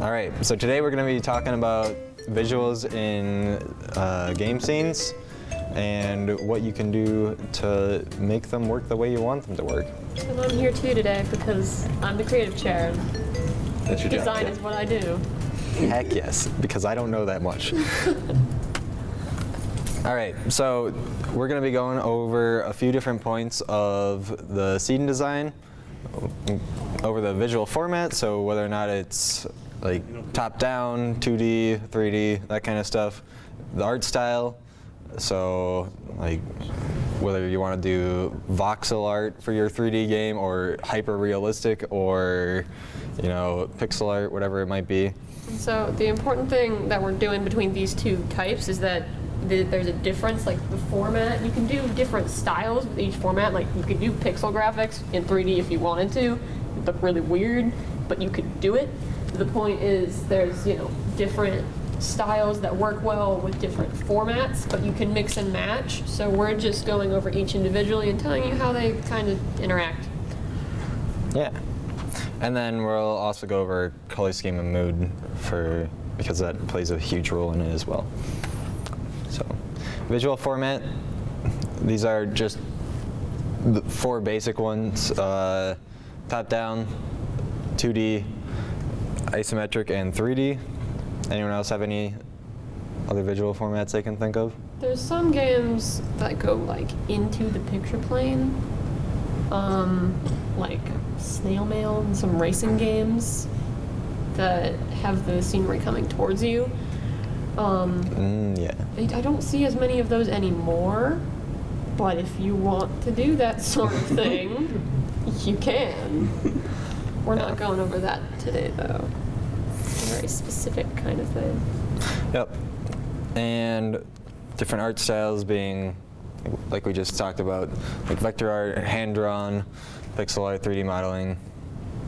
All right, so today we're going to be talking about visuals in game scenes and what you can do to make them work the way you want them to work. And I'm here too today because I'm the creative chair. That's your job. Design is what I do. Heck yes, because I don't know that much. All right, so we're going to be going over a few different points of the scene design, over the visual format, so whether or not it's like top-down, 2D, 3D, that kind of stuff. The art style, so like whether you want to do voxel art for your 3D game or hyper-realistic or, you know, pixel art, whatever it might be. And so the important thing that we're doing between these two types is that there's a difference, like the format. You can do different styles with each format. Like you could do pixel graphics in 3D if you wanted to. It'd look really weird, but you could do it. The point is there's, you know, different styles that work well with different formats, but you can mix and match. So we're just going over each individually and telling you how they kind of interact. Yeah. And then we'll also go over color scheme and mood because that plays a huge role in it as well. So, visual format, these are just the four basic ones, top-down, 2D, isometric, and 3D. Anyone else have any other visual formats they can think of? There's some games that go like into the picture plane, like Snail Mail and some racing games that have the scenery coming towards you. Yeah. I don't see as many of those anymore, but if you want to do that sort of thing, you can. We're not going over that today, though. It's a very specific kind of thing. Yep. And different art styles being, like we just talked about, like vector art, hand-drawn, pixel art, 3D modeling.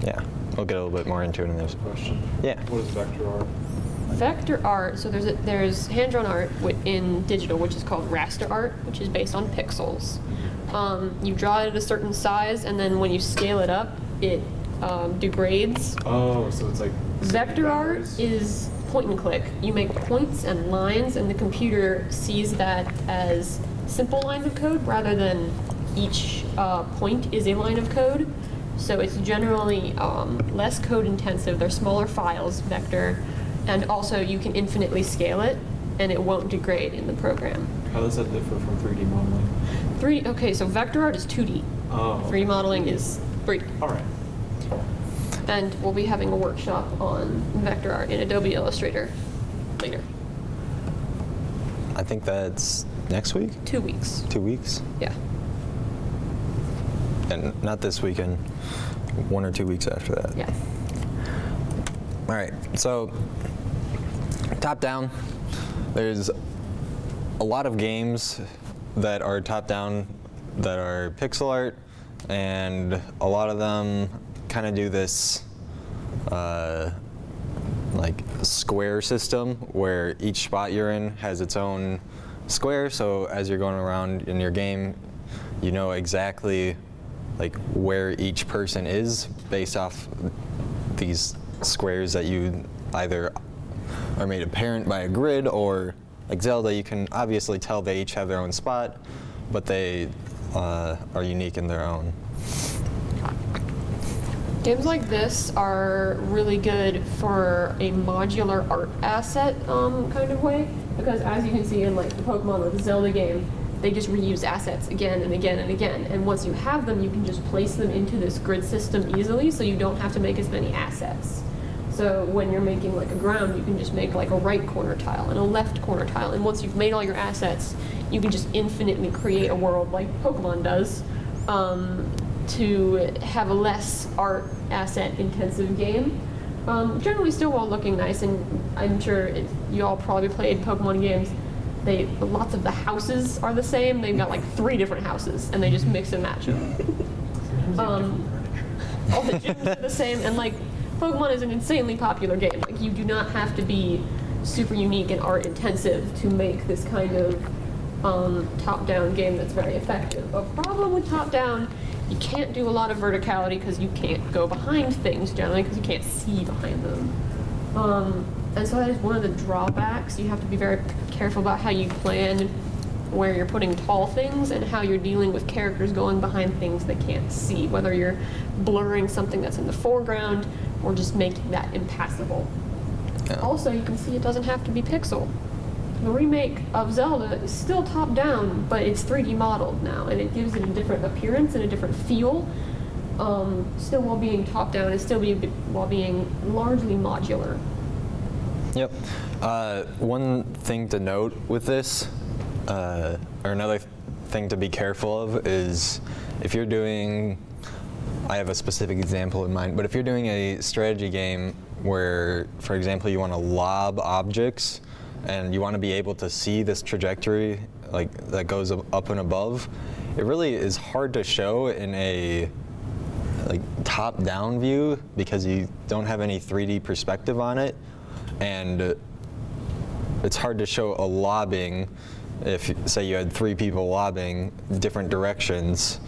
Yeah, we'll get a little bit more into it in this. Question. Yeah. What is vector art? Vector art, so there's hand-drawn art in digital, which is called raster art, which is based on pixels. You draw it at a certain size, and then when you scale it up, it degrades. Oh, so it's like... Vector art is point and click. You make points and lines, and the computer sees that as simple lines of code rather than each point is a line of code. So it's generally less code intensive. They're smaller files, vector. And also, you can infinitely scale it, and it won't degrade in the program. How does that differ from 3D modeling? Okay, so vector art is 2D. Oh. 3D modeling is 3D. All right. And we'll be having a workshop on vector art in Adobe Illustrator later. I think that's next week? 2 weeks. 2 weeks? Yeah. And not this weekend, 1 or 2 weeks after that. Yeah. All right, so top-down, there's a lot of games that are top-down that are pixel art, and a lot of them kind of do this like square system where each spot you're in has its own square, so as you're going around in your game, you know exactly like where each person is based off these squares that you either are made apparent by a grid, or like Zelda, you can obviously tell they each have their own spot, but they are unique in their own. Games like this are really good for a modular art asset kind of way, because as you can see in like the Pokemon or the Zelda game, they just reuse assets again and again and again, and once you have them, you can just place them into this grid system easily, so you don't have to make as many assets. So when you're making like a ground, you can just make like a right corner tile and a left corner tile, and once you've made all your assets, you can just infinitely create a world like Pokemon does, to have a less art asset intensive game. Generally still while looking nice, and I'm sure you all probably played Pokemon games. Lots of the houses are the same. They've got like 3 different houses, and they just mix and match them. All the gyms are the same, and like Pokemon is an insanely popular game. Like you do not have to be super unique and art intensive to make this kind of top-down game that's very effective. A problem with top-down, you can't do a lot of verticality because you can't go behind things generally because you can't see behind them. And so that is one of the drawbacks. You have to be very careful about how you plan where you're putting tall things and how you're dealing with characters going behind things they can't see, whether you're blurring something that's in the foreground or just making that impassable. Yeah. Also, you can see it doesn't have to be pixel. The remake of Zelda is still top-down, but it's 3D modeled now, and it gives it a different appearance and a different feel, still while being top-down and still while being largely modular. Yep. One thing to note with this, or another thing to be careful of, is if you're doing, I have a specific example in mind, but if you're doing a strategy game where, for example, you want to lob objects and you want to be able to see this trajectory like that goes up and above, it really is hard to show in a like top-down view because you don't have any 3D perspective on it, and it's hard to show a lobbing if, say, you had 3 people lobbing different directions.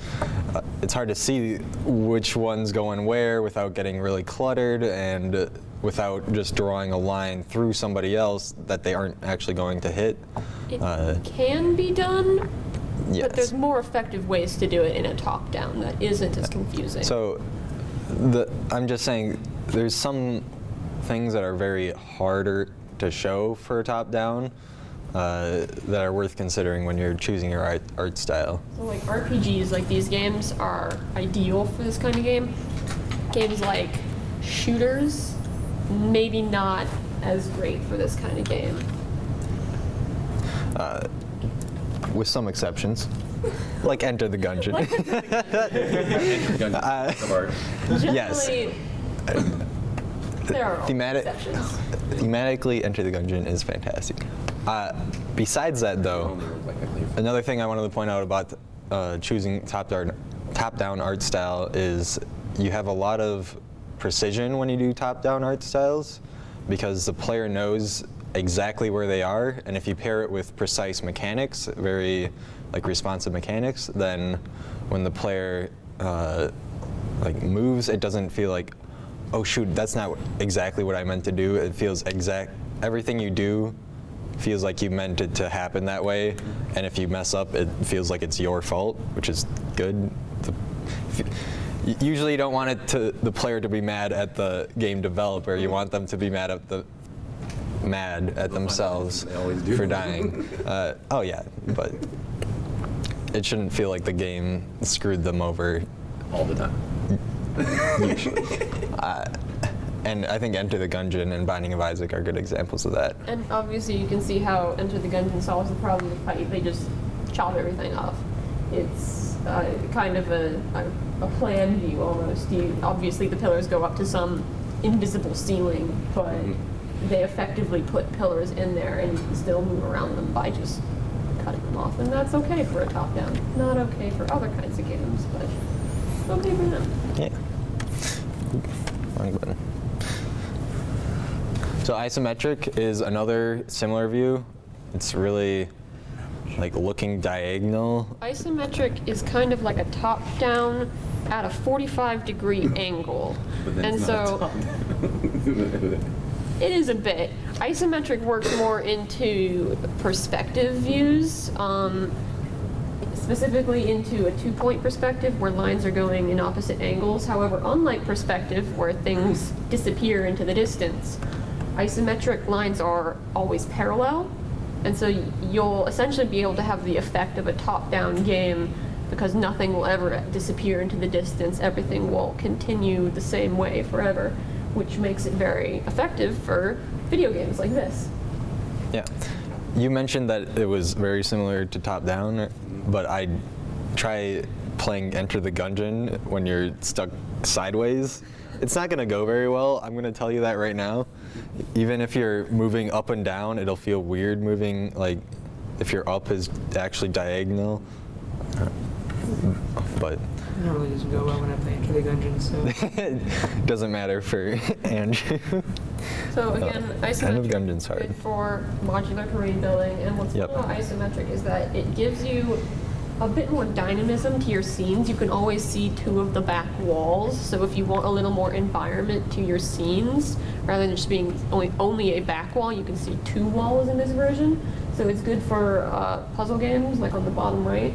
It's hard to see which one's going where without getting really cluttered and without just drawing a line through somebody else that they aren't actually going to hit. It can be done, Yes. but there's more effective ways to do it in a top-down that isn't as confusing. So, I'm just saying, there's some things that are very harder to show for a top-down that are worth considering when you're choosing your art style. So like RPGs, like these games are ideal for this kind of game. Games like shooters, maybe not as great for this kind of game. With some exceptions, like Enter the Gungeon. Yes. Generally, there are exceptions. Thematically, Enter the Gungeon is fantastic. Besides that, though, another thing I wanted to point out about choosing top-down art style is you have a lot of precision when you do top-down art styles because the player knows exactly where they are, and if you pair it with precise mechanics, very like responsive mechanics, then when the player like moves, it doesn't feel like, oh shoot, that's not exactly what I meant to do. It feels everything you do feels like you meant it to happen that way, and if you mess up, it feels like it's your fault, which is good. Usually you don't want the player to be mad at the game developer. You want them to be mad at themselves for dying. Oh yeah, but it shouldn't feel like the game screwed them over all the time. Usually. And I think Enter the Gungeon and Binding of Isaac are good examples of that. And obviously you can see how Enter the Gungeon solves the problem with fight. They just chop everything off. It's kind of a plan view almost. Obviously the pillars go up to some invisible ceiling, but they effectively put pillars in there and you can still move around them by just cutting them off. And that's okay for a top-down. Not okay for other kinds of games, but okay for them. Yeah. Wrong button. So isometric is another similar view. It's really like looking diagonal. Isometric is kind of like a top-down at a 45-degree angle. And so it is a bit. Isometric works more into perspective views, specifically into a 2-point perspective where lines are going in opposite angles. However, unlike perspective where things disappear into the distance, isometric lines are always parallel. And so you'll essentially be able to have the effect of a top-down game because nothing will ever disappear into the distance. Everything will continue the same way forever, which makes it very effective for video games like this. Yeah. You mentioned that it was very similar to top-down, but I try playing Enter the Gungeon when you're stuck sideways. It's not going to go very well. I'm going to tell you that right now. Even if you're moving up and down, it'll feel weird moving, like, if your up is actually diagonal. But It normally doesn't go well when I play Enter the Gungeon, so. it doesn't matter for Andrew. So again, Enter the Gungeon's isometric hard. is for modular terrain building, and what's cool Yep. about isometric is that it gives you a bit more dynamism to your scenes. You can always see two of the back walls, so if you want a little more environment to your scenes, rather than just being only a back wall, you can see two walls in this version. So it's good for puzzle games, like on the bottom right,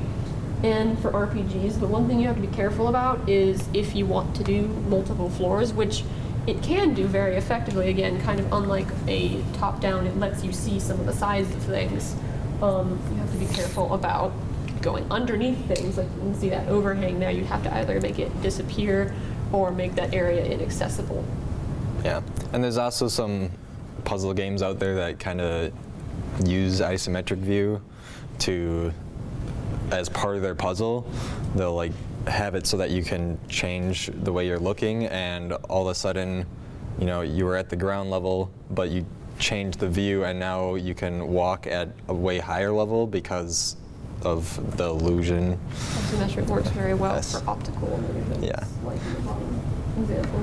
and for RPGs. But one thing you have to be careful about is if you want to do multiple floors, which it can do very effectively, again, kind of unlike a top-down, it lets you see some of the sides of things. You have to be careful about going underneath things. Like you can see that overhang there, you have to either make it disappear or make that area inaccessible. Yeah, and there's also some puzzle games out there that kind of use isometric view to, as part of their puzzle, they'll like have it so that you can change the way you're looking, and all of a sudden, you know, you were at the ground level, but you change the view and now you can walk at a way higher level because of the illusion. Isometric works very well Yes. for optical illusions, Yeah. like in the bottom example.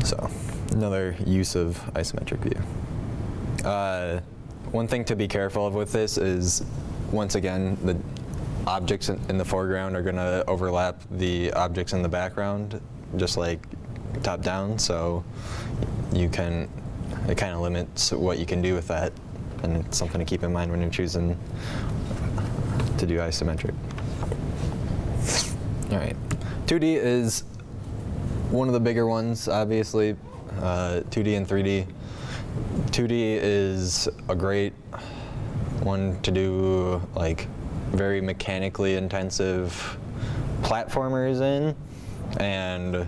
So, another use of isometric view. One thing to be careful of with this is, once again, the objects in the foreground are going to overlap the objects in the background, just like top down, so it kind of limits what you can do with that, and it's something to keep in mind when you're choosing to do isometric. All right, 2D is one of the bigger ones, obviously. 2D and 3D. 2D is a great one to do like very mechanically intensive platformers in, and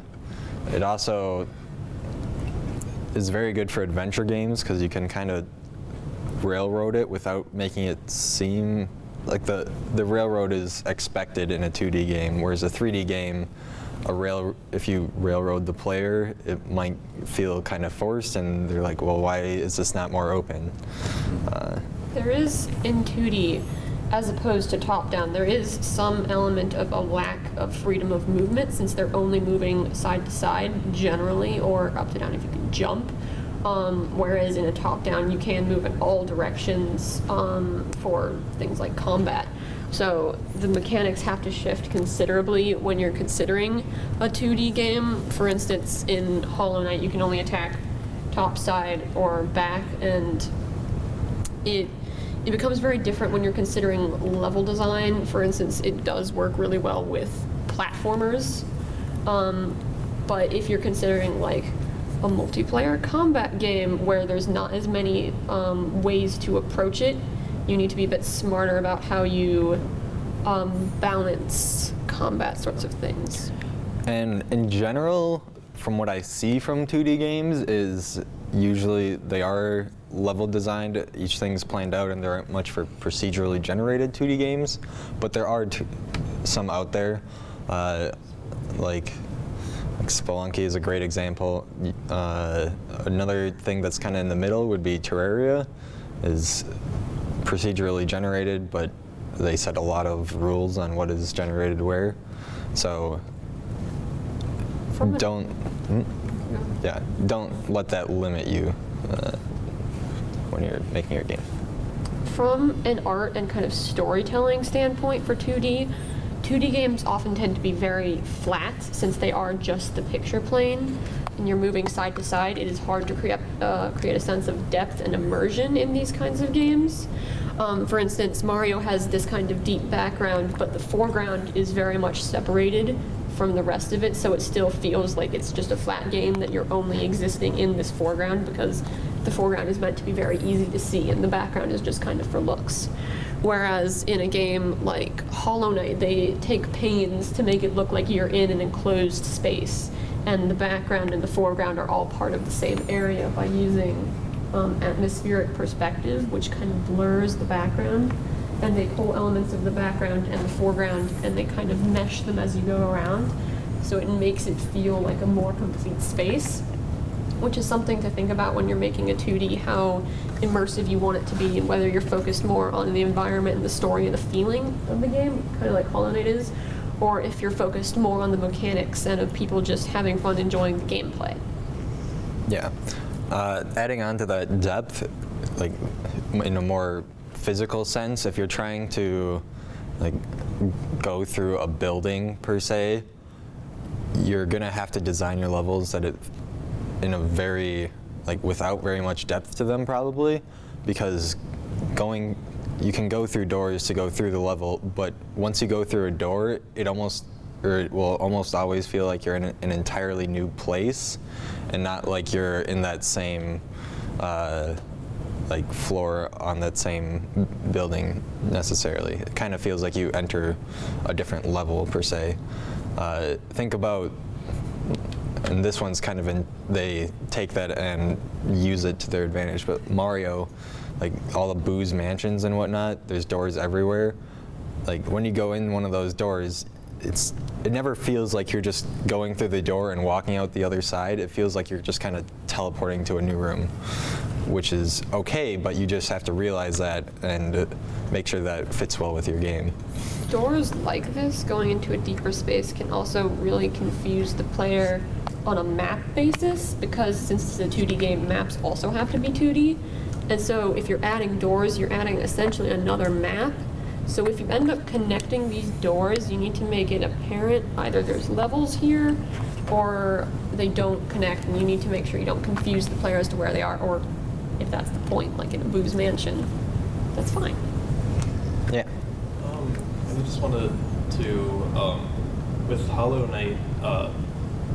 it also is very good for adventure games because you can kind of railroad it without making it seem like the railroad is expected in a 2D game, whereas a 3D game, if you railroad the player, it might feel kind of forced, and they're like, well, why is this not more open? There is, in 2D, as opposed to top-down, there is some element of a lack of freedom of movement, since they're only moving side to side generally, or up to down if you can jump. Whereas in a top-down, you can move in all directions for things like combat. So the mechanics have to shift considerably when you're considering a 2D game. For instance, in Hollow Knight, you can only attack top, side, or back, and it becomes very different when you're considering level design. For instance, it does work really well with platformers, but if you're considering like a multiplayer combat game where there's not as many ways to approach it, you need to be a bit smarter about how you balance combat sorts of things. And in general, from what I see from 2D games, is usually they are level designed, each thing's planned out, and there aren't much for procedurally generated 2D games, but there are some out there, like Spelunky is a great example. Another thing that's kind of in the middle would be Terraria, is procedurally generated, but they set a lot of rules on what is generated where. So don't let that limit you when you're making your game. From an art and kind of storytelling standpoint for 2D games often tend to be very flat, since they are just the picture plane and you're moving side to side. It is hard to create a sense of depth and immersion in these kinds of games. For instance, Mario has this kind of deep background, but the foreground is very much separated from the rest of it, so it still feels like it's just a flat game, that you're only existing in this foreground because the foreground is meant to be very easy to see and the background is just kind of for looks. Whereas in a game like Hollow Knight, they take pains to make it look like you're in an enclosed space, and the background and the foreground are all part of the same area by using atmospheric perspective, which kind of blurs the background, and they pull elements of the background and the foreground and they kind of mesh them as you go around, so it makes it feel like a more complete space, which is something to think about when you're making a 2D, how immersive you want it to be, and whether you're focused more on the environment and the story and the feeling of the game, kind of like Hollow Knight is, or if you're focused more on the mechanics and of people just having fun enjoying the gameplay. Yeah. Adding on to that depth, like in a more physical sense, if you're trying to like go through a building per se, you're gonna have to design your levels that it in a very like without very much depth to them probably, because you can go through doors to go through the level, but once you go through a door, it will almost always feel like you're in an entirely new place, and not like you're in that same like floor on that same building necessarily. It kind of feels like you enter a different level per se. Think about, and this one's kind of they take that and use it to their advantage, but Mario, like all the Boo's mansions and whatnot, there's doors everywhere. Like when you go in one of those doors, it never feels like you're just going through the door and walking out the other side. It feels like you're just kind of teleporting to a new room, which is okay, but you just have to realize that and make sure that fits well with your game. Doors like this, going into a deeper space, can also really confuse the player on a map basis, because since it's a 2D game, maps also have to be 2D. And so if you're adding doors, you're adding essentially another map. So if you end up connecting these doors, you need to make it apparent either there's levels here or they don't connect, and you need to make sure you don't confuse the player as to where they are, or if that's the point, like in a Boo's mansion, that's fine. Yeah. I just wanted to, with Hollow Knight, I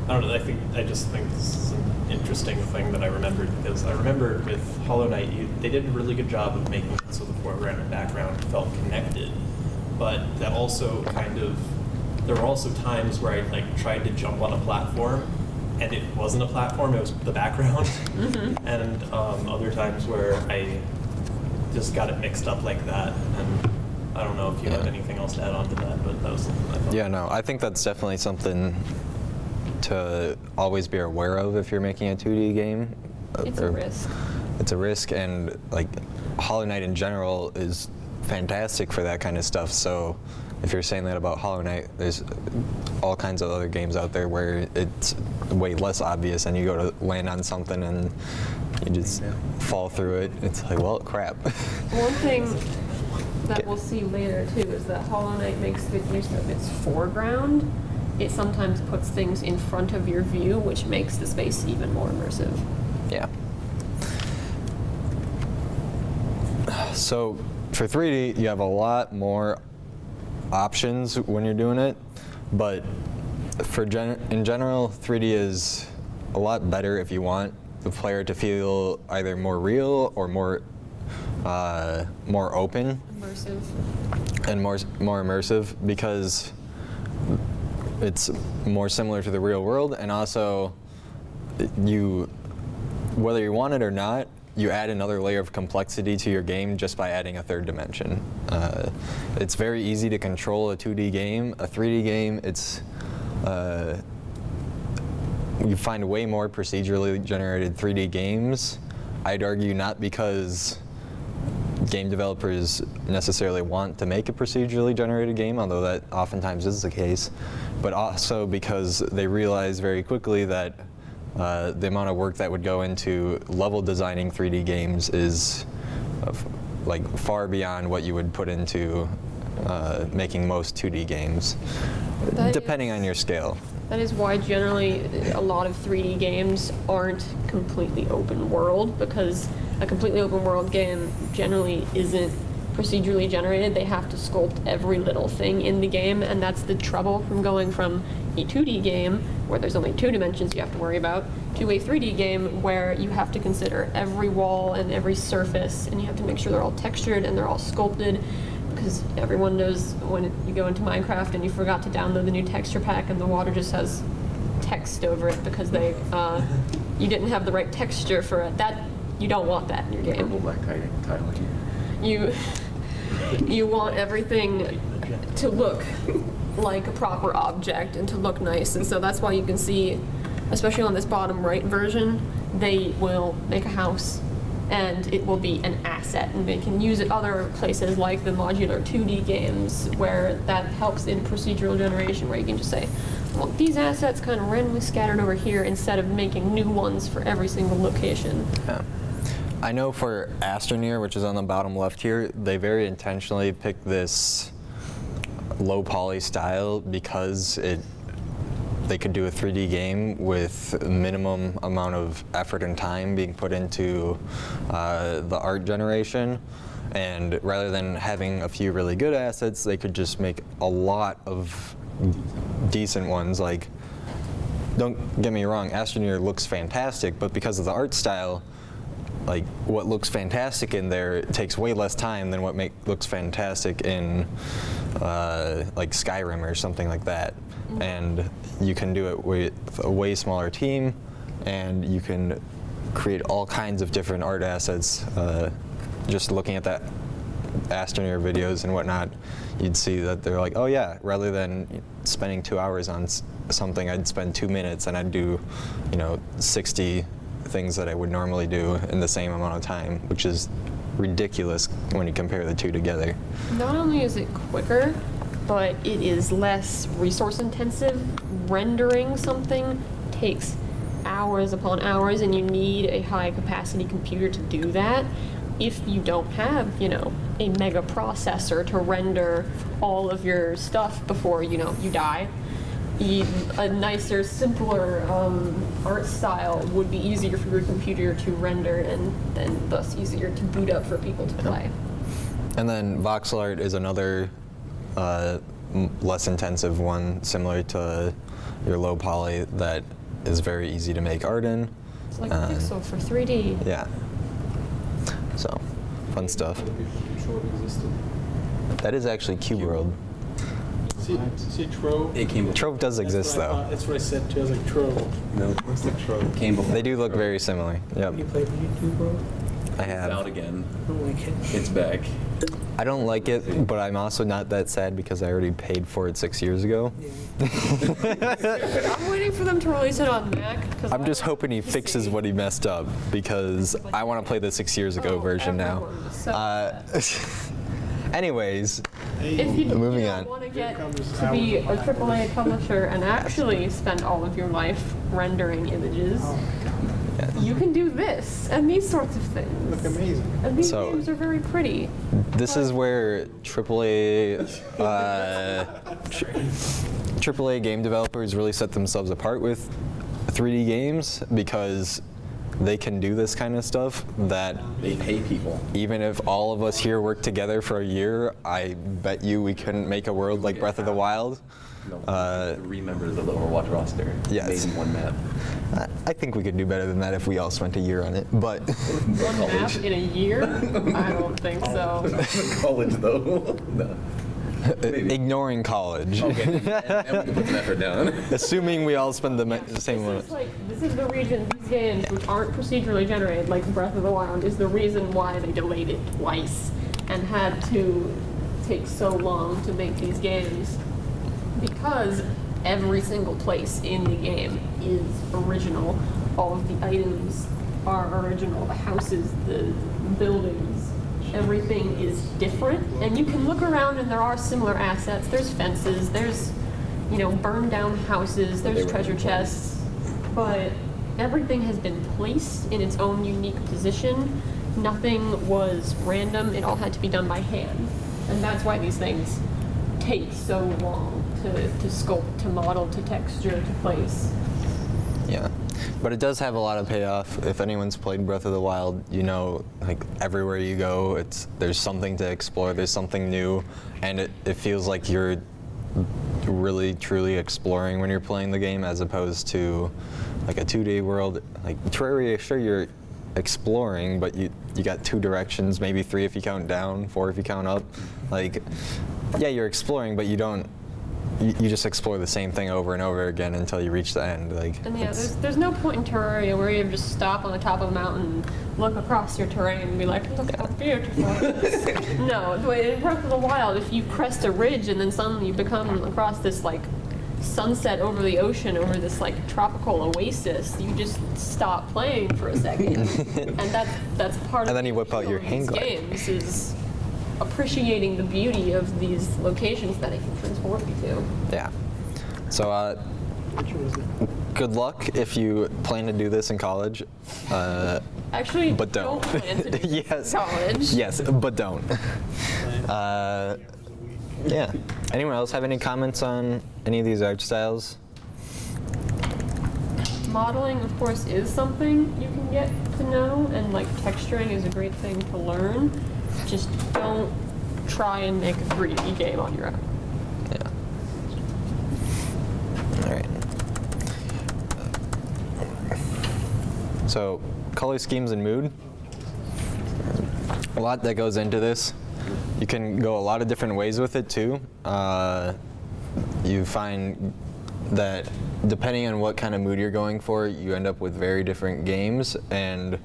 don't know, I just think this is an interesting thing that I remembered, because I remember with Hollow Knight, they did a really good job of making it so the foreground and background felt connected, but that also there were also times where I like tried to jump on a platform and it wasn't a platform, it was the background. Mm-hmm. And other times where I just got it mixed up like that. And I don't know if you have anything else to add on to that, but that was something I thought. Yeah, no, I think that's definitely something to always be aware of if you're making a 2D game. It's a risk. It's a risk, and like Hollow Knight in general is fantastic for that kind of stuff. So if you're saying that about Hollow Knight, there's all kinds of other games out there where it's way less obvious, and you go to land on something and you just fall through it. It's like, well, crap. One thing that we'll see later too is that Hollow Knight makes good use of its foreground. It sometimes puts things in front of your view, which makes the space even more immersive. Yeah. So for 3D, you have a lot more options when you're doing it, but in general, 3D is a lot better if you want the player to feel either more real or more open. Immersive. And more immersive, because it's more similar to the real world, and also whether you want it or not, you add another layer of complexity to your game just by adding a third dimension. It's very easy to control a 2D game. A 3D game, you find way more procedurally generated 3D games. I'd argue not because game developers necessarily want to make a procedurally generated game, although that oftentimes is the case, but also because they realize very quickly that the amount of work that would go into level designing 3D games is like far beyond what you would put into making most 2D games, depending on your scale. That is why generally a lot of 3D games aren't completely open world, because a completely open world game generally isn't procedurally generated. They have to sculpt every little thing in the game, and that's the trouble from going from a 2D game where there's only 2 dimensions you have to worry about to a 3D game where you have to consider every wall and every surface, and you have to make sure they're all textured and they're all sculpted, because everyone knows when you go into Minecraft and you forgot to download the new texture pack and the water just has text over it because you didn't have the right texture for it. You don't want that in your game. You want everything to look like a proper object and to look nice, and so that's why you can see, especially on this bottom right version, they will make a house and it will be an asset, and they can use it other places like the modular 2D games where that helps in procedural generation, where you can just say, I want these assets kind of randomly scattered over here instead of making new ones for every single location. Yeah. I know for Astroneer, which is on the bottom left here, they very intentionally picked this low poly style because they could do a 3D game with minimum amount of effort and time being put into the art generation. And rather than having a few really good assets, they could just make a lot of decent ones. Like, don't get me wrong, Astroneer looks fantastic, but because of the art style, like what looks fantastic in there takes way less time than what looks fantastic in like Skyrim or something like that. And you can do it with a way smaller team, and you can create all kinds of different art assets. Just looking at that Astroneer videos and whatnot, you'd see that they're like, oh yeah, rather than spending 2 hours on something, I'd spend 2 minutes and I'd do, 60 things that I would normally do in the same amount of time, which is ridiculous when you compare the two together. Not only is it quicker, but it is less resource intensive. Rendering something takes hours upon hours, and you need a high capacity computer to do that. If you don't have, a mega processor to render all of your stuff before, you die, a nicer, simpler art style would be easier for your computer to render and then thus easier to boot up for people to play. And then voxel art is another less intensive one, similar to your low poly, that is very easy to make art in. It's like Pixel for 3D. Yeah. So, fun stuff. Trove existed. That is actually Cube World. See Trove? It came before. Trove does exist though. That's what I said too. I was like, Trove. No, What's the Trove? came before. They do look very similar. Yep, You played YouTube, bro? I It's out have. again. I don't like it. It's back. I don't like it, but I'm also not that sad because I already paid for it 6 years ago. I'm waiting for them to release it on Mac. I'm just hoping he fixes what he messed up because I want to play the 6 years ago version now. Anyways, If you moving on. want to get to be a AAA publisher and actually spend all of your life rendering images, you can do this and these sorts of things. Look amazing. And these So- games are very pretty. this is where AAA game developers really set themselves apart with 3D games, because they can do this kind of stuff that They pay people. even if all of us here worked together for a year, I bet you we couldn't make a world like Breath of the Wild. No, 3 members of the Overwatch roster. Yes. Made in one map. I think we could do better than that if we all spent a year on it, but One map in a year? I don't think so. College though. No. Maybe. ignoring college. Okay. And we can put some effort down. Assuming we all spend the same amount. This is the reason these games, which aren't procedurally generated like Breath of the Wild, is the reason why they delayed it twice and had to take so long to make these games. Because every single place in the game is original. All of the items are original. The houses, the buildings, everything is different. And you can look around and there are similar assets. There's fences, there's, burned down houses, there's treasure chests. But everything has been placed in its own unique position. Nothing was random. It all had to be done by hand. And that's why these things take so long to sculpt, to model, to texture, to place. Yeah, but it does have a lot of payoff. If anyone's played Breath of the Wild, like everywhere you go, there's something to explore, there's something new, and it feels like you're really truly exploring when you're playing the game, as opposed to like a 2D world. Like Terraria, sure, you're exploring, but you got 2 directions, maybe 3 if you count down, 4 if you count up. Like, yeah, you're exploring, but you just explore the same thing over and over again until you reach the end. And yeah, there's no point in Terraria where you just stop on the top of a mountain, look across your terrain, and be like, look how beautiful it is. No, in Breath of the Wild, if you crest a ridge and then suddenly you become across this sunset over the ocean, over this tropical oasis, you just stop playing for a second. And that's part of And then you whip out your these hang glider. games is appreciating the beauty of these locations that it can transport you to. Yeah. So, good luck if you plan to do this in college. Actually, But don't. plan to do this Yes. in college. Yes, but don't. Yeah. Anyone else have any comments on any of these art styles? Modeling, of course, is something you can get to know, and like texturing is a great thing to learn. Just don't try and make a 3D game on your own. Yeah. All right. So, color schemes and mood. A lot that goes into this. You can go a lot of different ways with it too. You find that depending on what kind of mood you're going for, you end up with very different games, and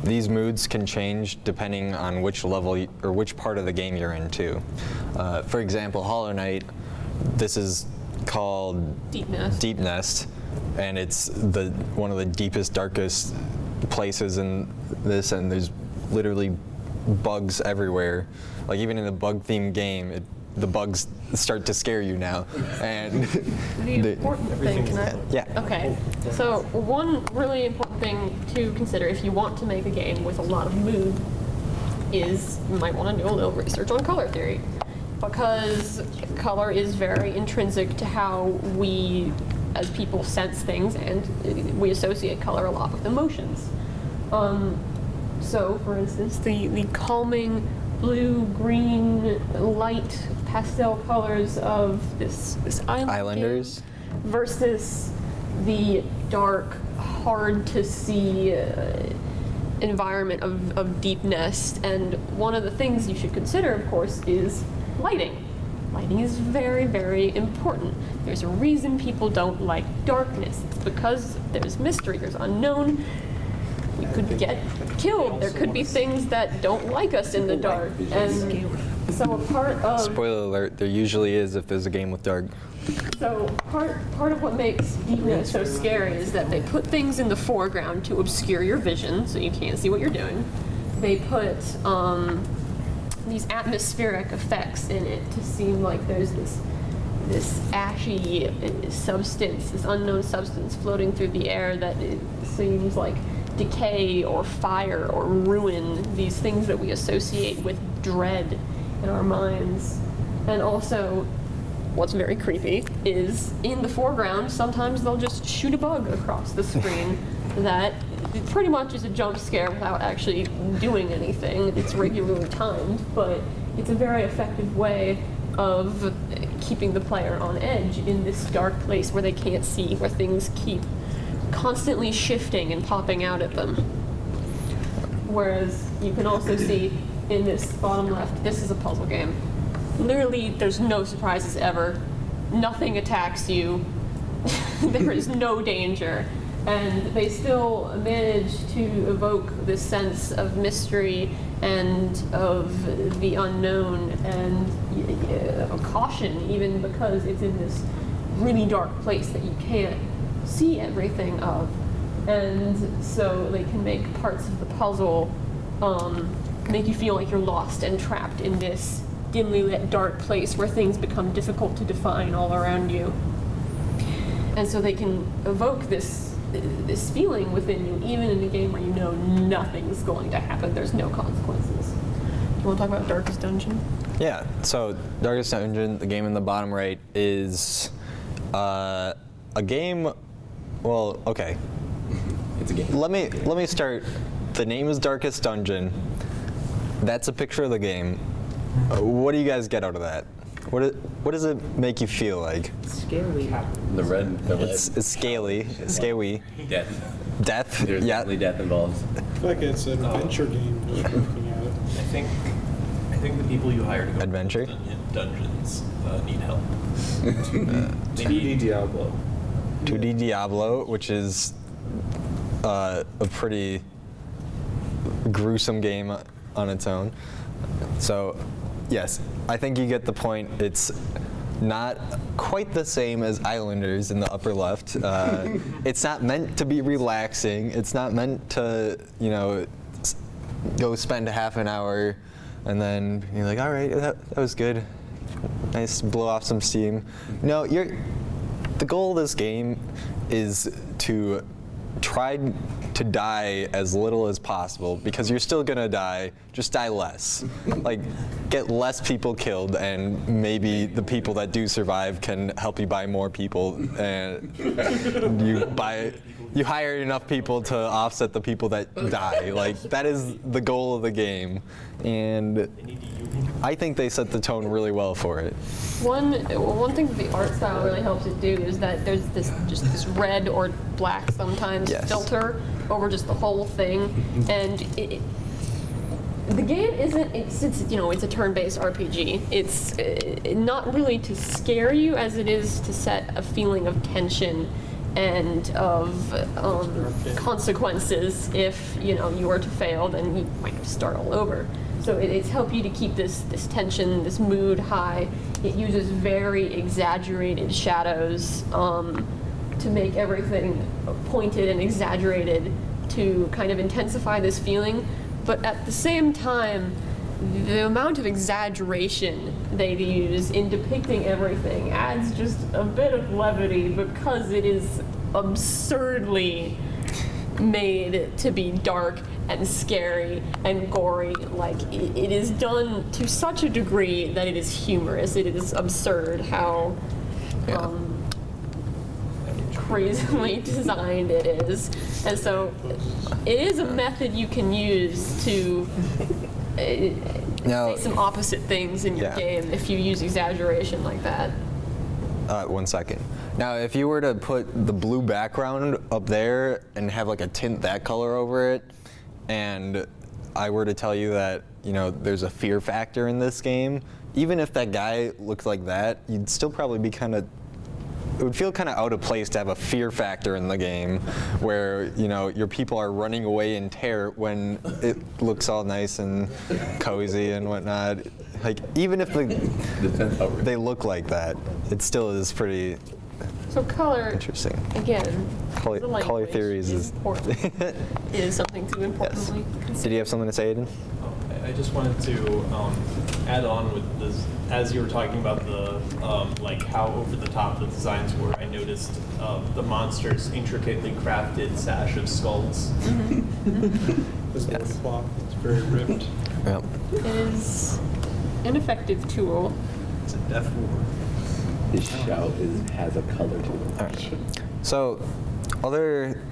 these moods can change depending on which level or which part of the game you're in too. For example, Hollow Knight, this is called Deep Nest. Deep Nest, and it's one of the deepest, darkest places in this, and there's literally bugs everywhere. Like even in a bug-themed game, the bugs start to scare you now. And The important thing, can I? yeah. Okay, so one really important thing to consider if you want to make a game with a lot of mood is you might want to do a little research on color theory, because color is very intrinsic to how we as people sense things, and we associate color a lot with emotions. So for instance, the calming blue, green, light pastel colors of this Islanders game versus the dark, hard to see environment of Deep Nest. And one of the things you should consider, of course, is lighting. Lighting is very, very important. There's a reason people don't like darkness. It's because there's mystery, there's unknown. We could get killed. There could be things that don't like us in the dark. And so a part of... Spoiler alert, there usually is if there's a game with dark. So part of what makes Deep Nest so scary is that they put things in the foreground to obscure your vision, so you can't see what you're doing. They put these atmospheric effects in it to seem like there's this ashy substance, this unknown substance floating through the air that it seems like decay or fire or ruin, these things that we associate with dread in our minds. And also, what's very creepy is in the foreground, sometimes they'll just shoot a bug across the screen that pretty much is a jump scare without actually doing anything. It's regularly timed, but it's a very effective way of keeping the player on edge in this dark place where they can't see, where things keep constantly shifting and popping out at them. Whereas you can also see in this bottom left, this is a puzzle game. Literally, there's no surprises ever. Nothing attacks you. There is no danger. And they still manage to evoke this sense of mystery and of the unknown and caution, even because it's in this really dark place that you can't see everything of. And so they can make parts of the puzzle make you feel like you're lost and trapped in this dimly lit dark place where things become difficult to define all around you. And so they can evoke this feeling within you, even in a game where you know nothing's going to happen. There's no consequences. Do you want to talk about Darkest Dungeon? Yeah, so Darkest Dungeon, the game in the bottom right, is a game, well, okay. It's a game. Let me start. The name is Darkest Dungeon. That's a picture of the game. What do you guys get out of that? What does it make you feel like? Scary. The red. It's scaly, scaly. Death. Death. There's Yeah. definitely death involved. I feel like it's an adventure game, just looking at it. I think the people you hire to go Adventure? to dungeons need help. 2D Diablo. 2D Diablo, which is a pretty gruesome game on its own. So, yes, I think you get the point. It's not quite the same as Islanders in the upper left. It's not meant to be relaxing. It's not meant to, go spend half an hour and then you're like, all right, that was good. Nice, blow off some steam. No, the goal of this game is to try to die as little as possible, because you're still gonna die, just die less. Like, get less people killed, and maybe the people that do survive can help you buy more people, and you hire enough people to offset the people that die. Like, that is the goal of the game, and I think they set the tone really well for it. One thing that the art style really helps it do is that there's this red or black sometimes Yes. filter over just the whole thing, and the game isn't. It's it's a turn-based RPG. It's not really to scare you as it is to set a feeling of tension and of consequences. If you were to fail, then you might have to start all over. So it's helped you to keep this tension, this mood high. It uses very exaggerated shadows to make everything pointed and exaggerated to kind of intensify this feeling. But at the same time, the amount of exaggeration they use in depicting everything adds just a bit of levity because it is absurdly made to be dark and scary and gory. Like, it is done to such a degree that it is humorous. It is absurd how crazily designed it is. And so it is a method you can use to say some opposite things in your game if you use exaggeration like that. 1 second. Now, if you were to put the blue background up there and have like a tint that color over it, and I were to tell you that, there's a fear factor in this game, even if that guy looked like that, you'd still probably be it would feel kind of out of place to have a fear factor in the game where, your people are running away in terror when it looks all nice and cozy and whatnot. Like, even if they look like that, it still is pretty So color, interesting. again, Color the language theories is important. Is something to importantly consider. Did you have something to say, Aiden? I just wanted to add on with this, as you were talking about the like how over the top the designs were. I noticed the monster's intricately crafted sash of skulls. This loincloth, it's very ripped. Yep. It is an effective tool. It's a death war. His shout has a color to it. All right. So, other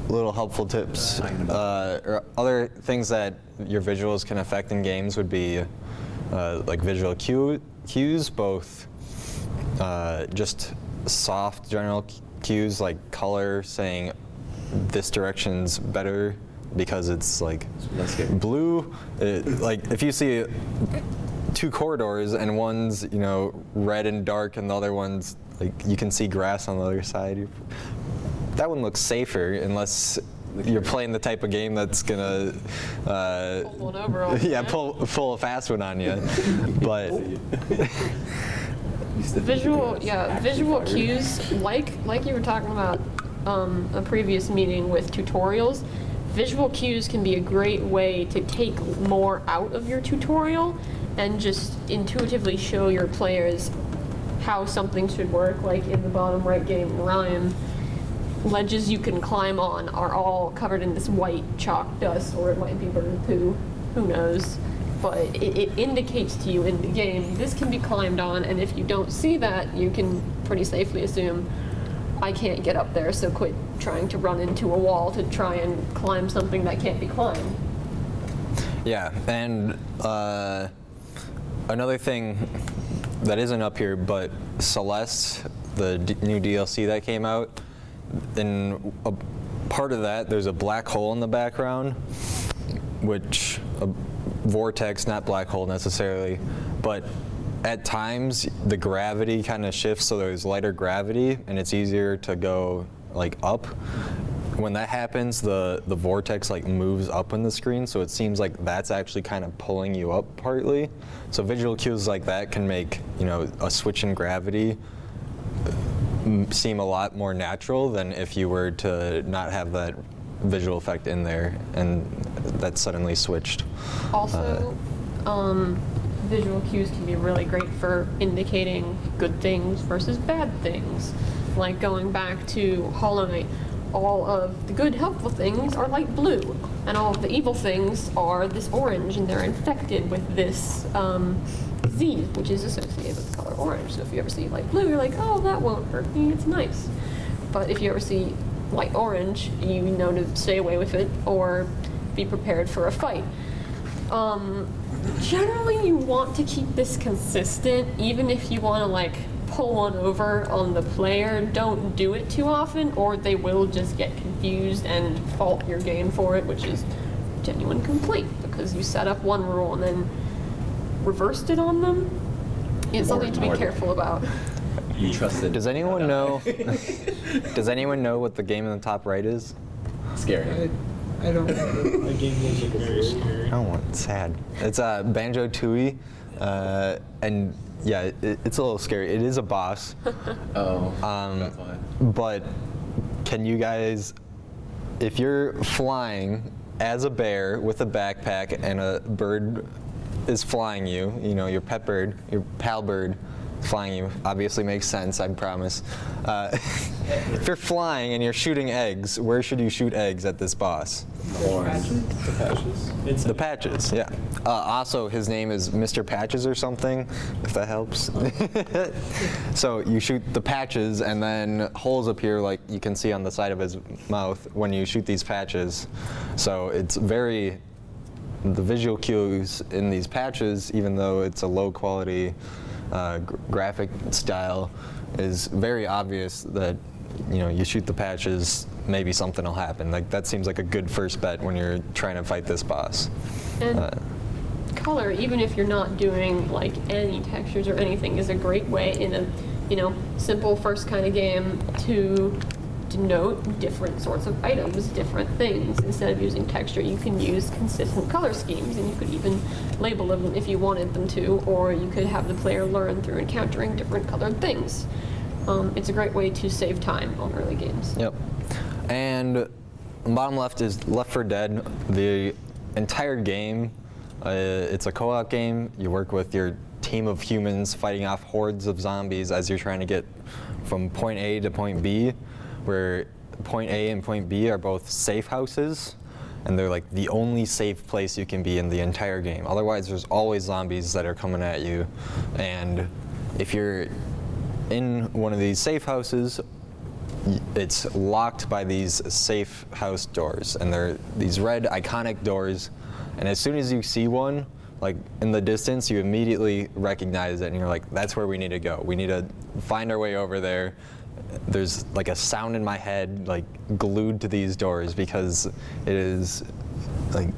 little helpful tips, or other things that your visuals can affect in games would be like visual cues, both just soft general cues like color, saying this direction's better because it's like blue. Like if you see two corridors and one's red and dark and the other one's like you can see grass on the other side, that one looks safer unless you're playing the type of game that's gonna Pull one over on you. pull a fast one on you. But visual cues, like you were talking about a previous meeting with tutorials. Visual cues can be a great way to take more out of your tutorial and just intuitively show your players how something should work. Like in the bottom right game, Rhyme, ledges you can climb on are all covered in this white chalk dust, or it might be bird poo, who knows. But it indicates to you in the game, this can be climbed on, and if you don't see that, you can pretty safely assume, I can't get up there, so quit trying to run into a wall to try and climb something that can't be climbed. yeah, and another thing that isn't up here, but Celeste, the new DLC that came out, in a part of that, there's a black hole in the background, which a vortex, not black hole necessarily, but at times the gravity kind of shifts, so there's lighter gravity, and it's easier to go like up. When that happens, the vortex like moves up on the screen, so it seems like that's actually kind of pulling you up partly. So visual cues like that can make a switch in gravity seem a lot more natural than if you were to not have that visual effect in there and that suddenly switched. Also, visual cues can be really great for indicating good things versus bad things. Like going back to Hollow Knight, all of the good, helpful things are light blue, and all of the evil things are this orange, and they're infected with this disease, which is associated with the color orange. So if you ever see light blue, you're like, oh, that won't hurt me, it's nice. But if you ever see light orange, you know to stay away with it or be prepared for a fight. Generally, you want to keep this consistent, even if you want to like pull one over on the player. Don't do it too often, or they will just get confused and fault your game for it, which is a genuine complaint because you set up one rule and then reversed it on them. It's something to be careful about. You trust it. Does anyone know? Does anyone know what the game in the top right is? Scary. I don't. My game will look very scary. Oh, it's sad. It's Banjo-Tooie, and yeah, it's a little scary. It is a boss. Oh, that's why. But can you guys, if you're flying as a bear with a backpack and a bird is flying you, you know, your pet bird, your pal bird flying you, obviously makes sense, I promise. If you're flying and you're shooting eggs, where should you shoot eggs at this boss? The patches. The Patches, yeah. Also, his name is Mr. Patches or something, if that helps. So you shoot the patches, and then holes appear like you can see on the side of his mouth when you shoot these patches. So it's very, the visual cues in these patches, even though it's a low quality graphic style, is very obvious that, you know, you shoot the patches, maybe something will happen. Like, that seems like a good first bet when you're trying to fight this boss. And color, even if you're not doing like any textures or anything, is a great way in a, you know, simple first kind of game to denote different sorts of items, different things. Instead of using texture, you can use consistent color schemes, and you could even label them if you wanted them to, or you could have the player learn through encountering different colored things. It's a great way to save time on early games. Yep. And bottom left is Left 4 Dead. The entire game, it's a co-op game. You work with your team of humans fighting off hordes of zombies as you're trying to get from point A to point B, where point A and point B are both safe houses, and they're like the only safe place you can be in the entire game. Otherwise, there's always zombies that are coming at you, and if you're in one of these safe houses, it's locked by these safe house doors, and they're these red iconic doors, and as soon as you see one, like in the distance, you immediately recognize it, and you're like, that's where we need to go. We need to find our way over there. There's like a sound in my head, like glued to these doors, because it is like,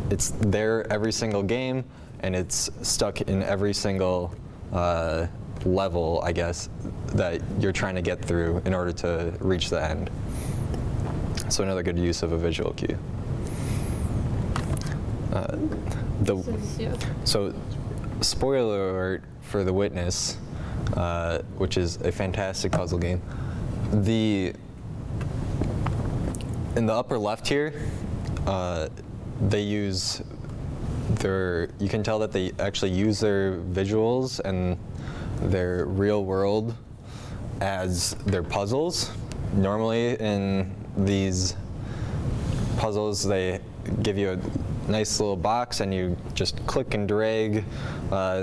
it's there every single game, and it's stuck in every single level, I guess, that you're trying to get through in order to reach the end. So another good use of a visual cue. So, spoiler alert for The Witness, which is a fantastic puzzle game. In the upper left here, they use you can tell that they actually use their visuals and their real world as their puzzles. Normally in these puzzles, they give you a nice little box, and you just click and drag,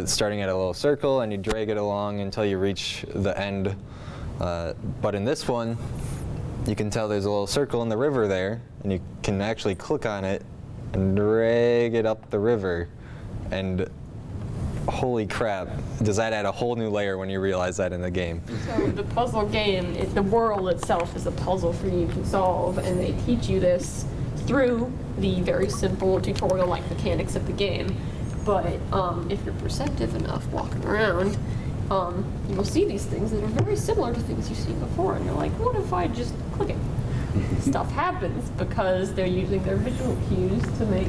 starting at a little circle, and you drag it along until you reach the end. But in this one, you can tell there's a little circle in the river there, and you can actually click on it and drag it up the river. And holy crap, does that add a whole new layer when you realize that in the game. So the puzzle game, the world itself is a puzzle for you to solve, and they teach you this through the very simple tutorial-like mechanics of the game. But if you're perceptive enough walking around, you will see these things that are very similar to things you've seen before, and you're like, what if I just click it? Stuff happens because they're using their visual cues to make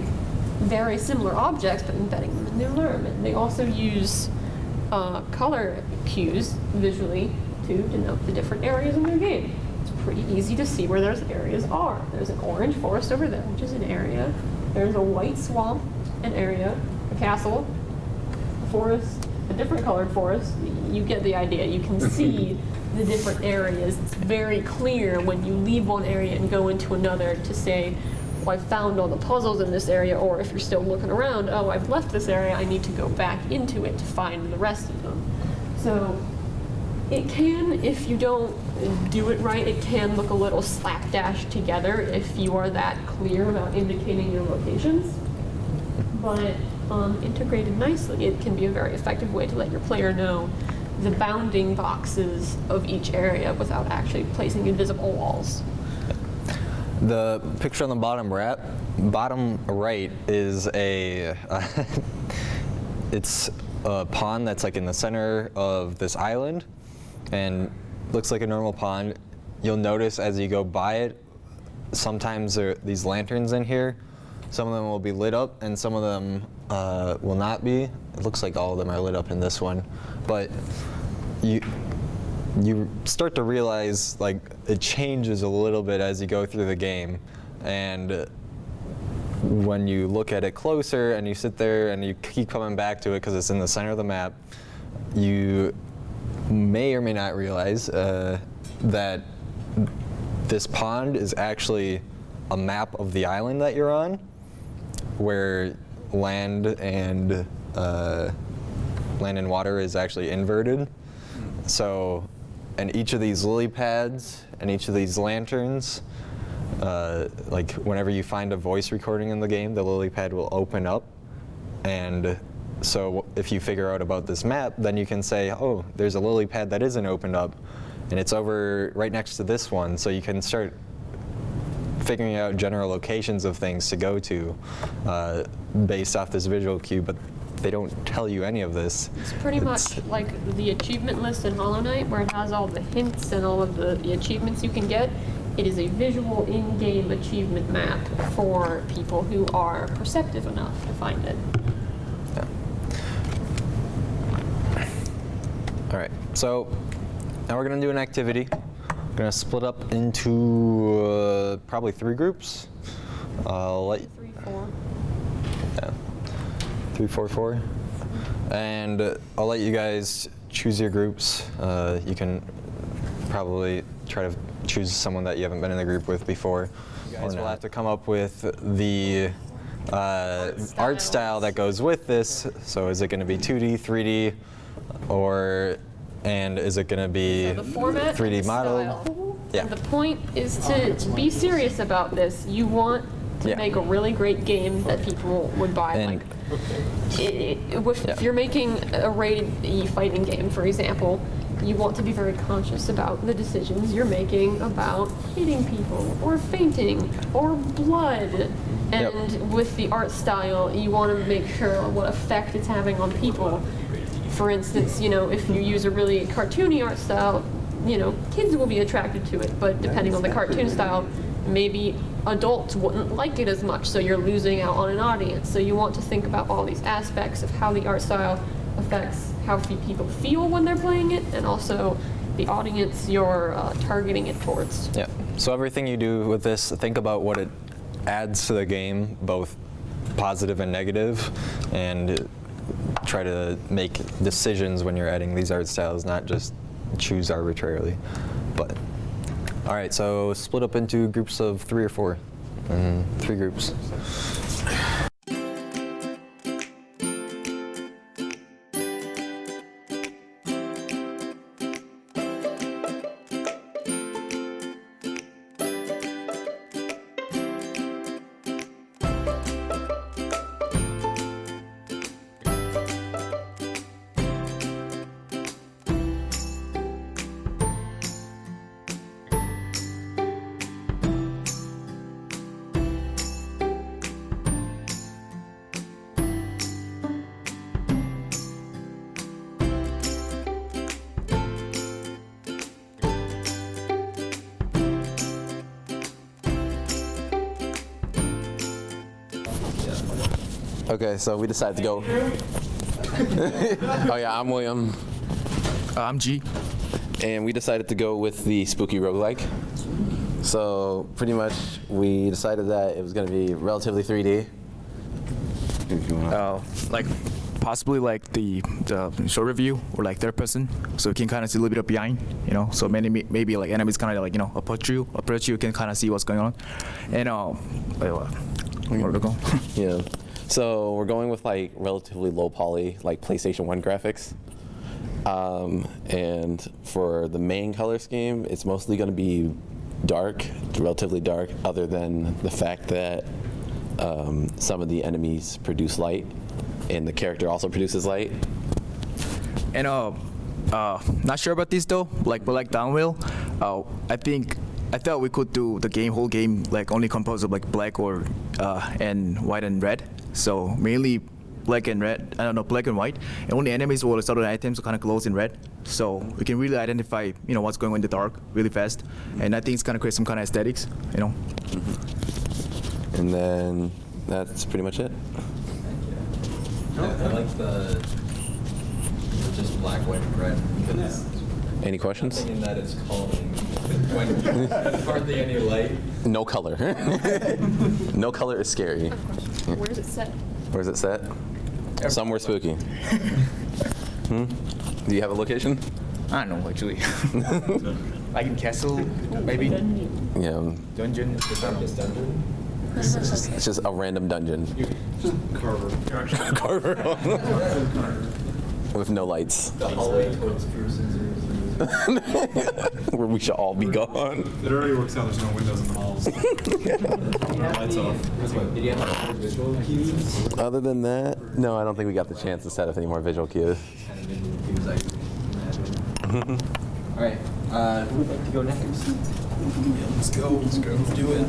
very similar objects, but embedding them in their environment. They also use color cues visually to denote the different areas in their game. It's pretty easy to see where those areas are. There's an orange forest over there, which is an area. There's a white swamp, an area, a castle, a forest, a different colored forest. You get the idea. You can see the different areas. It's very clear when you leave one area and go into another to say, well, I found all the puzzles in this area, or if you're still looking around, oh, I've left this area, I need to go back into it to find the rest of them. So it can, if you don't do it right, it can look a little slapdash together if you are that clear about indicating your locations. But integrated nicely, it can be a very effective way to let your player know the bounding boxes of each area without actually placing invisible walls. The picture on the bottom right is a it's a pond that's like in the center of this island, and looks like a normal pond. You'll notice as you go by it, sometimes there are these lanterns in here. Some of them will be lit up, and some of them will not be. It looks like all of them are lit up in this one, but you start to realize like it changes a little bit as you go through the game, and when you look at it closer and you sit there and you keep coming back to it because it's in the center of the map, you may or may not realize that this pond is actually a map of the island that you're on, where land and water is actually inverted. So, and each of these lily pads and each of these lanterns, like whenever you find a voice recording in the game, the lily pad will open up. And so if you figure out about this map, then you can say, oh, there's a lily pad that isn't opened up, and it's over right next to this one. So you can start figuring out general locations of things to go to based off this visual cue, but they don't tell you any of this. It's pretty much like the achievement list in Hollow Knight, where it has all the hints and all of the achievements you can get. It is a visual in-game achievement map for people who are perceptive enough to find it. Yeah. All right, so now we're gonna do an activity. We're gonna split up into probably 3 groups. I'll let 3, 4. Yeah. 3, 4, 4. And I'll let you guys choose your groups. You can probably try to choose someone that you haven't been in the group with before. You guys will have to come up with the art style that goes with this. So is it going to be 2D, 3D, and is it going to be So the format 3D and the model? style. Yeah. The point is to be serious about this. You want to Yeah. make a really great game that people would buy. And- Like, if Yeah. you're making a rated E fighting game, for example, you want to be very conscious about the decisions you're making about hitting people or fainting or blood. And Yep. with the art style, you want to make sure what effect it's having on people. For instance, if you use a really cartoony art style, kids will be attracted to it, but depending on the cartoon style, maybe adults wouldn't like it as much, so you're losing out on an audience. So you want to think about all these aspects of how the art style affects how people feel when they're playing it, and also the audience you're targeting it towards. Yeah. So everything you do with this, think about what it adds to the game, both positive and negative, and try to make decisions when you're adding these art styles, not just choose arbitrarily. But all right, so split up into groups of 3 or 4, 3 groups. Okay, so we decided to go. Oh yeah, I'm William. I'm G. And we decided to go with the spooky roguelike. So pretty much we decided that it was going to be relatively 3D. Oh, like possibly like the short review or like third person, so you can kind of see a little bit of behind, you know. So maybe like enemies kind of like, you know, approach you can kind of see what's going on, and where to go? Yeah. So we're going with like relatively low poly, like PlayStation 1 graphics. And for the main color scheme, it's mostly going to be dark, relatively dark, other than the fact that some of the enemies produce light, and the character also produces light. And not sure about this though. But like Downwheel, I thought we could do the whole game like only composed of like black or and white and red. So mainly black and red. I don't know, black and white. And only enemies or certain items are kind of glows in red. So we can really identify, you know, what's going on in the dark really fast. And I think it's gonna create some kind of aesthetics, you know. And then that's pretty much it. I like the just black, white, and red because Any questions? I'm thinking that it's calming when there's hardly any light. No color. No color is scary. Where's it set? Where's it set? Somewhere spooky. Do you have a location? I don't know actually. Like in castle, maybe Yeah. dungeon. It's just a random dungeon. Carver. With no lights. The hallway towards Pearson's. Where we should all be gone. It already works out. There's no windows in the halls. Lights off. Did you have visual cues? Other than that, no, I don't think we got the chance to set up any more visual cues. Kind of visual cues I imagine. All right. Who would like to go next? Let's go. Let's do it.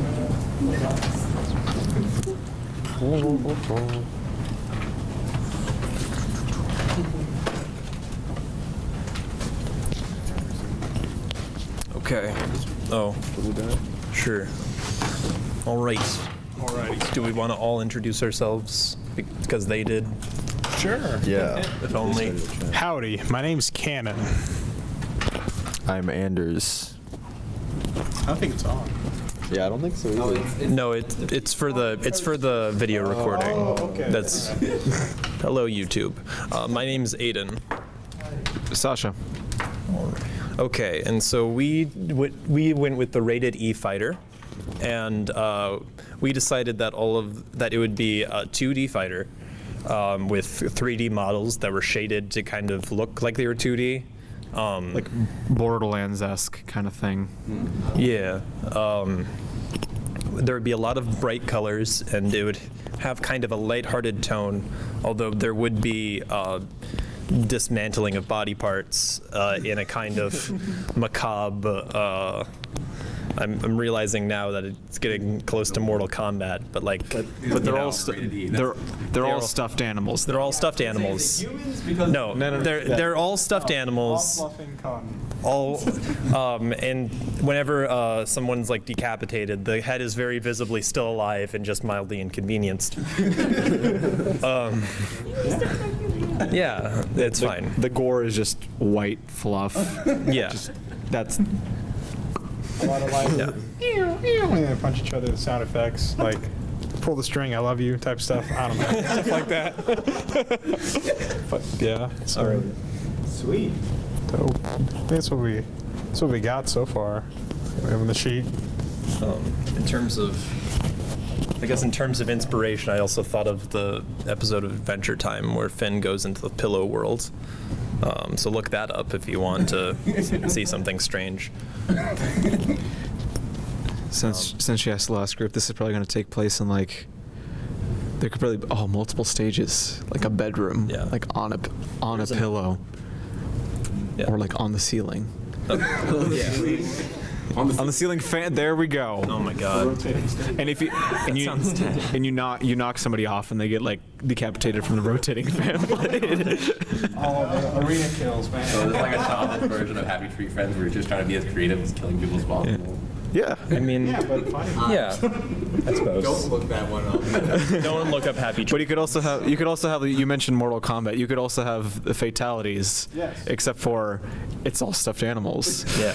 Okay. Oh. Sure. All right. Do we want to all introduce ourselves because they did? Sure. Yeah. If only. Howdy. My name's Cannon. I'm Anders. I don't think it's on. Yeah, I don't think so either. No, it's for the video recording. Oh, okay. That's hello YouTube. My name's Aiden. Sasha. Okay, and so we went with the rated E fighter, and we decided that it would be a 2D fighter with 3D models that were shaded to kind of look like they were 2D. Like Borderlands-esque kind of thing. Yeah. There would be a lot of bright colors, and it would have kind of a lighthearted tone, although there would be dismantling of body parts in a kind of macabre. I'm realizing now that it's getting close to Mortal Kombat, but like, But they're all stuffed animals. they're all stuffed animals. No, they're all stuffed animals. All, and whenever someone's like decapitated, the head is very visibly still alive and just mildly inconvenienced. Yeah, it's fine. The gore is just white fluff. Yeah. That's A lot of like, Yeah. and they punch each other with sound effects, like pull the string, I love you type stuff. I don't know, stuff like that. But yeah, so Sweet. dope. That's what we got so far. We have on the sheet. In terms of inspiration, I also thought of the episode of Adventure Time where Finn goes into the pillow world. So look that up if you want to see something strange. since you asked the last group, this is probably going to take place in like there could probably be multiple stages, like a bedroom, Yeah. like on a pillow, Yeah. or like on the ceiling. Yeah. On the ceiling fan. There we go. Oh my god. And if you and you knock somebody off and they get like decapitated from the rotating fan blade. Oh, the arena kills, man. So it's like a childhood version of Happy Tree Friends where you're just trying to be as creative as killing people as possible. Yeah. I mean, Yeah, but funny. yeah, I suppose. Don't look that one up. Don't look up Happy But Tree. you could also have you mentioned Mortal Kombat. You could also have the fatalities. Yes. Except for it's all stuffed animals. Yeah.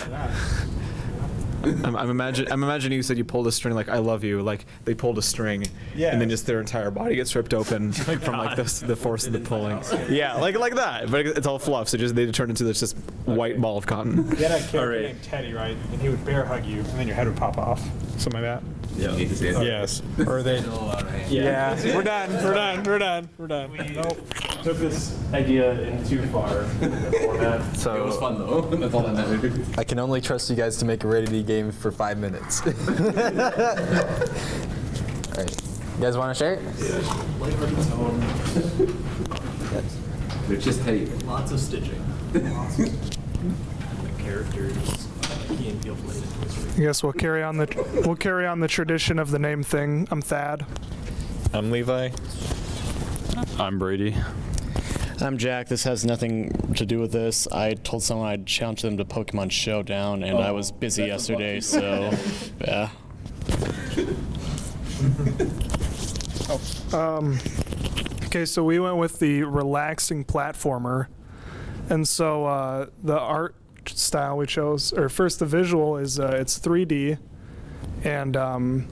I'm imagining you said you pulled a string like I love you, like they pulled a string, and then just their entire body gets ripped open from like the force of the pulling. Yeah, like that, but it's all fluff. So just they turn into this just white ball of cotton. You had a character named Teddy, right? And he would bear hug you, and then your head would pop off, something like that. Yeah. You need to say it. Yes. Or they. Yeah. We're done. Nope. Took this idea in too far in the format. So It was fun though. That's all that mattered. I can only trust you guys to make a ready game for 5 minutes. All right. You guys want to share it? Lighthearted tone. They're just Teddy. Lots of stitching. The characters. Key and Peele played into this. I guess we'll carry on the tradition of the name thing. I'm Thad. I'm Levi. I'm Brady. I'm Jack. This has nothing to do with this. I told someone I'd challenge them to Pokemon Showdown, and I was busy yesterday, so yeah. Okay, so we went with the relaxing platformer, and so the art style we chose, or first the visual is it's 3D, and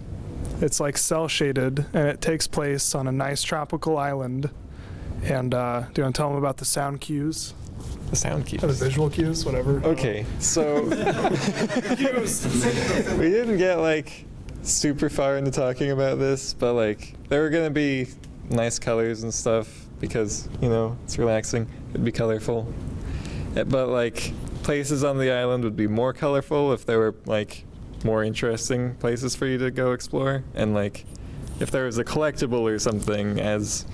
it's like cell shaded, and it takes place on a nice tropical island. And do you want to tell them about the sound cues? The sound cues. Or the visual cues, whatever. Okay, so we didn't get like super far into talking about this, but like there were gonna be nice colors and stuff because it's relaxing. It'd be colorful, but like places on the island would be more colorful if there were like more interesting places for you to go explore, and like if there was a collectible or something as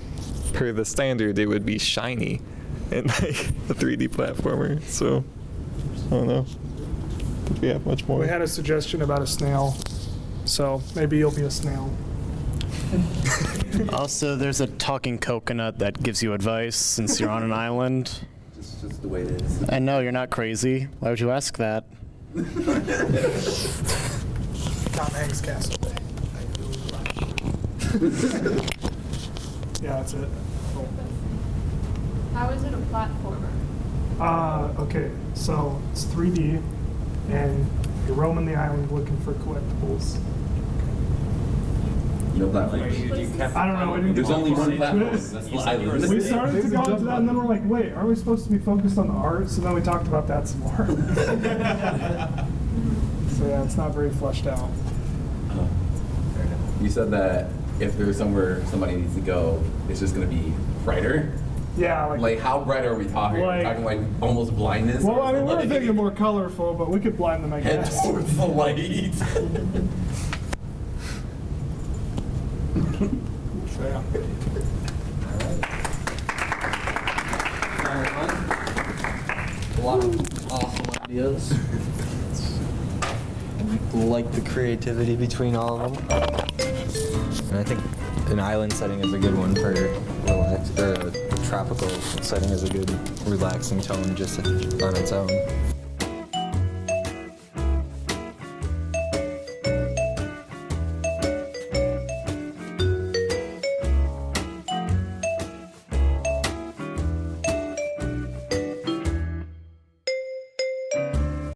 per the standard, it would be shiny and like a 3D platformer. So I don't know. Did we have much more? We had a suggestion about a snail, so maybe you'll be a snail. Also, there's a talking coconut that gives you advice since you're on an island. It's just the way it is. I know, you're not crazy. Why would you ask that? Tom Hanks Castle. Yeah, that's it. How is it a platformer? Okay, so it's 3D, and you're roaming the island looking for collectibles. No platform. I don't know. We didn't There's get only far one into platform. it. That's the island. We started to go into that, and then we're like, wait, aren't we supposed to be focused on the art? So then we talked about that some more. So yeah, it's not very fleshed out. Fair enough. You said that if there's somewhere somebody needs to go, it's just gonna be brighter. Yeah, Like how bright are we talking? Like- We're talking like almost blindness. well, or I mean, we're like thinking more colorful, but we could blind them, I head guess. towards the light. So yeah. A lot of awesome ideas. I like the creativity between all of them. And I think an island setting is a good one for relax, or a tropical setting is a good relaxing tone just on its own.